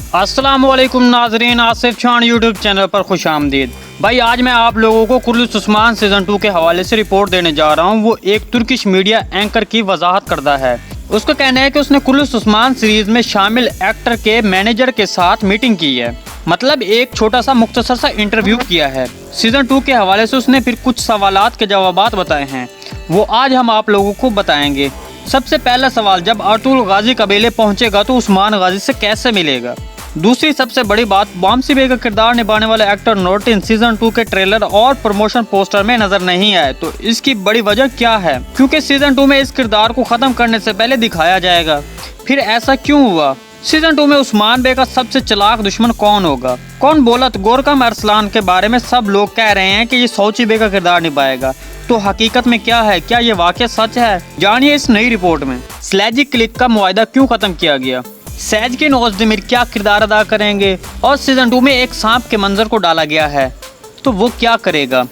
अस्सलामुअलैकुम नाजरीन, Asif Khan YouTube channel पर खुश आमदीद। भाई आज मैं आप लोगों को कुर्लुस उस्मान सीज़न 2 के हवाले से रिपोर्ट देने जा रहा हूं। वो एक तुर्किश मीडिया एंकर की वजाहत करता है। उसका कहना है कि उसने कुर्लुस उस्मान सीरीज में शामिल एक्टर के मैनेजर के साथ मीटिंग की है, मतलब एक छोटा सा मुख्तसर सा इंटरव्यू किया है। सीज़न 2 के हवाले से उसने फिर कुछ सवालात के जवाबात बताए हैं, वो आज हम आप लोगों को बताएंगे। सबसे पहला सवाल, जब अर्तुगरुल गाजी कबीले पहुंचेगा तो उस्मान गाजी से कैसे मिलेगा। दूसरी सबसे बड़ी बात, वामसी बे का किरदार निभाने वाले एक्टर नूरद्दीन सीजन 2 के ट्रेलर और प्रमोशन पोस्टर में नजर नहीं आए, तो इसकी बड़ी वजह क्या है? क्योंकि सीजन 2 में इस किरदार को खत्म करने से पहले दिखाया जाएगा। फिर ऐसा क्यों हुआ? सीजन 2 में उस्मान बे का सबसे चालाक दुश्मन कौन होगा? कौन बोलत गोरकम अरसलान के बारे में सब लोग कह रहे हैं कि ये सौची बे का किरदार निभाएगा, तो हकीकत में क्या है? क्या ये वाकई सच है? जानिए इस नई रिपोर्ट में। स्लेजी क्लिक का मुआहदा क्यों खत्म किया गया? सेजकिन ओज़देमिर क्या किरदार अदा करेंगे? और सीजन 2 में एक सांप के मंजर को डाला गया है, तो वो क्या करेगा?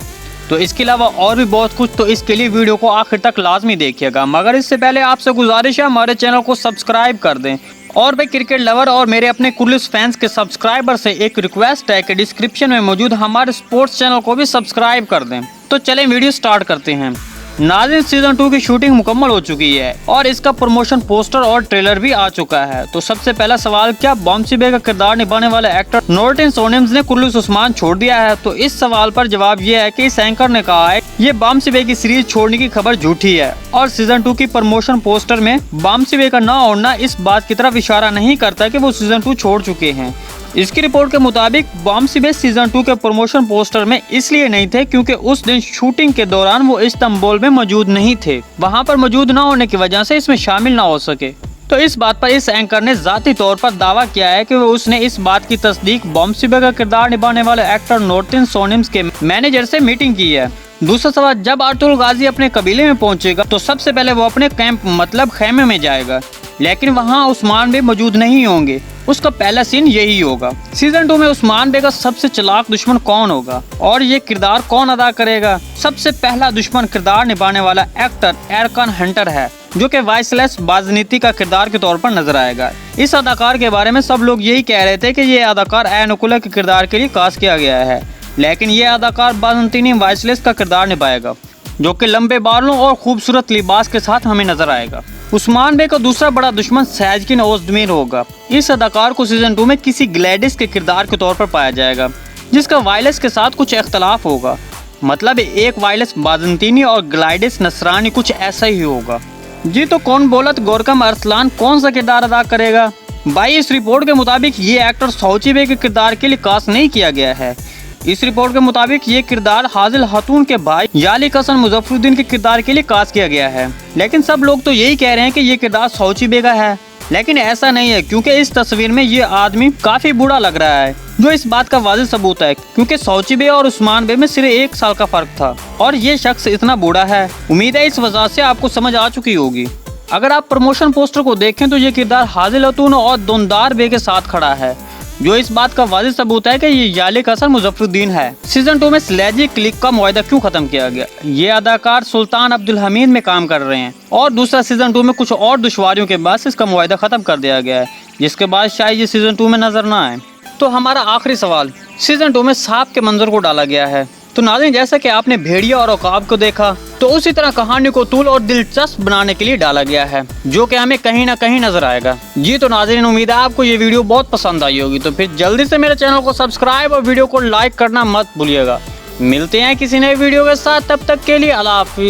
तो इसके अलावा और भी बहुत कुछ, तो इसके लिए वीडियो को आखिर तक लाजमी देखिएगा। मगर इससे पहले आपसे गुजारिश है हमारे चैनल को सब्सक्राइब कर दें। और भाई क्रिकेट लवर और मेरे अपने कुर्लुस फैंस के सब्सक्राइबर से एक रिक्वेस्ट है कि डिस्क्रिप्शन में मौजूद हमारे स्पोर्ट्स चैनल को भी सब्सक्राइब कर दें। तो चलें वीडियो स्टार्ट करते हैं। नाज़रीन, सीजन 2 की शूटिंग मुकम्मल हो चुकी है और इसका प्रमोशन पोस्टर और ट्रेलर भी आ चुका है। तो सबसे पहला सवाल, क्या वामसी बे का किरदार निभाने वाले एक्टर नूरद्दीन सोनिम्स ने कुर्लुस उस्मान छोड़ दिया है? तो इस सवाल पर जवाब ये है कि इस एंकर ने कहा है ये वामसी बे की सीरीज छोड़ने की खबर झूठी है और सीजन 2 की प्रमोशन पोस्टर में वामसी बे का न होना इस बात की तरफ इशारा नहीं करता कि वो सीजन 2 छोड़ चुके हैं। इसकी रिपोर्ट के मुताबिक वामसी बे सीजन 2 के प्रमोशन पोस्टर में इसलिए नहीं थे क्योंकि उस दिन शूटिंग के दौरान वो इस्तांबुल में मौजूद नहीं थे। वहां पर मौजूद न होने की वजह से इसमें शामिल न हो सके। तो इस बात पर इस एंकर ने जाती तौर पर दावा किया है कि उसने इस बात की तस्दीक वामसी बे का किरदार निभाने वाले एक्टर नूरद्दीन सोनिम्स के मैनेजर से मीटिंग की है। दूसरा सवाल, जब अर्तुगरुल गाजी अपने कबीले में पहुंचेगा तो सबसे पहले वो अपने कैंप मतलब खेमे में जाएगा, लेकिन वहां उस्मान बे मौजूद नहीं होंगे। उसका पहला सीन यही होगा। सीजन 2 में उस्मान बे का सबसे चालाक दुश्मन कौन होगा और ये किरदार कौन अदा करेगा? सबसे पहला दुश्मन किरदार निभाने वाला एक्टर एरकान हंटर है, जो कि वाइसलेस बाजनीति का किरदार के तौर पर नजर आएगा। इस अदाकार के बारे में सब लोग यही कह रहे थे कि ये अदाकार एनुकुला के किरदार के लिए कास्ट किया गया है, लेकिन ये अदाकार बाजंतीनी वाइसलेस का किरदार निभाएगा, जो कि लंबे बालों और खूबसूरत लिबास के साथ हमें नजर आएगा। उस्मान बे का दूसरा बड़ा दुश्मन सेजकिन ओज़देमिर होगा। इस अदाकार को सीजन 2 में किसी ग्लैडिस के किरदार के तौर पर पाया जाएगा, जिसका वायलेस के साथ कुछ इख्तलाफ होगा, मतलब एक वायलेस बाजंतीनी और ग्लाइडिस नसरानी, कुछ ऐसा ही होगा। जी तो कौन बोलत गोरकम अरसलान कौन सा किरदार अदा करेगा? भाई इस रिपोर्ट के मुताबिक ये एक्टर सौची बे के किरदार के लिए कास्ट नहीं किया गया है। इस रिपोर्ट के मुताबिक ये किरदार हाजिल खातून के भाई यालिक हसन मुजफ्फरुद्दीन के किरदार के लिए कास्ट किया गया है, लेकिन सब लोग तो यही कह रहे हैं कि ये किरदार सौची बे का है, लेकिन ऐसा नहीं है क्योंकि इस तस्वीर में ये आदमी काफी बूढ़ा लग रहा है, जो इस बात का वाज़िह सबूत है क्योंकि सौची बे और उस्मान बे में सिर्फ 1 साल का फर्क था और ये शख्स इतना बूढ़ा है। उम्मीद है इस वजह से आपको समझ आ चुकी होगी। अगर आप प्रमोशन पोस्टर को देखें तो ये किरदार हाजिल खातून और दुनदार बे के साथ खड़ा है, जो इस बात का वाज़िह सबूत है कि ये यालिक हसन मुजफ्फरुद्दीन है। सीजन 2 में स्लेजी क्लिक का मुआहदा क्यों खत्म किया गया? ये अदाकार सुल्तान अब्दुल हमीद में काम कर रहे हैं और दूसरा सीजन 2 में कुछ और दुश्वारियों के बाद इसका मुआहदा खत्म कर दिया गया है, जिसके बाद शायद ये सीजन 2 में नजर ना आए। तो हमारा आखिरी सवाल, सीजन 2 में सांप के मंजर को डाला गया है। तो नाज़रीन, जैसा कि आपने भेड़िया और उकाब को देखा, तो उसी तरह कहानी को तूल और दिलचस्प बनाने के लिए डाला गया है, जो कि हमें कहीं ना कहीं नजर आएगा। जी तो नाज़रीन, उम्मीद है आपको ये वीडियो बहुत पसंद आई होगी। तो फिर जल्दी से मेरे चैनल को सब्सक्राइब और वीडियो को लाइक करना मत भूलिएगा। मिलते हैं किसी नए वीडियो के साथ, तब तक के लिए अल्लाह हाफिज़।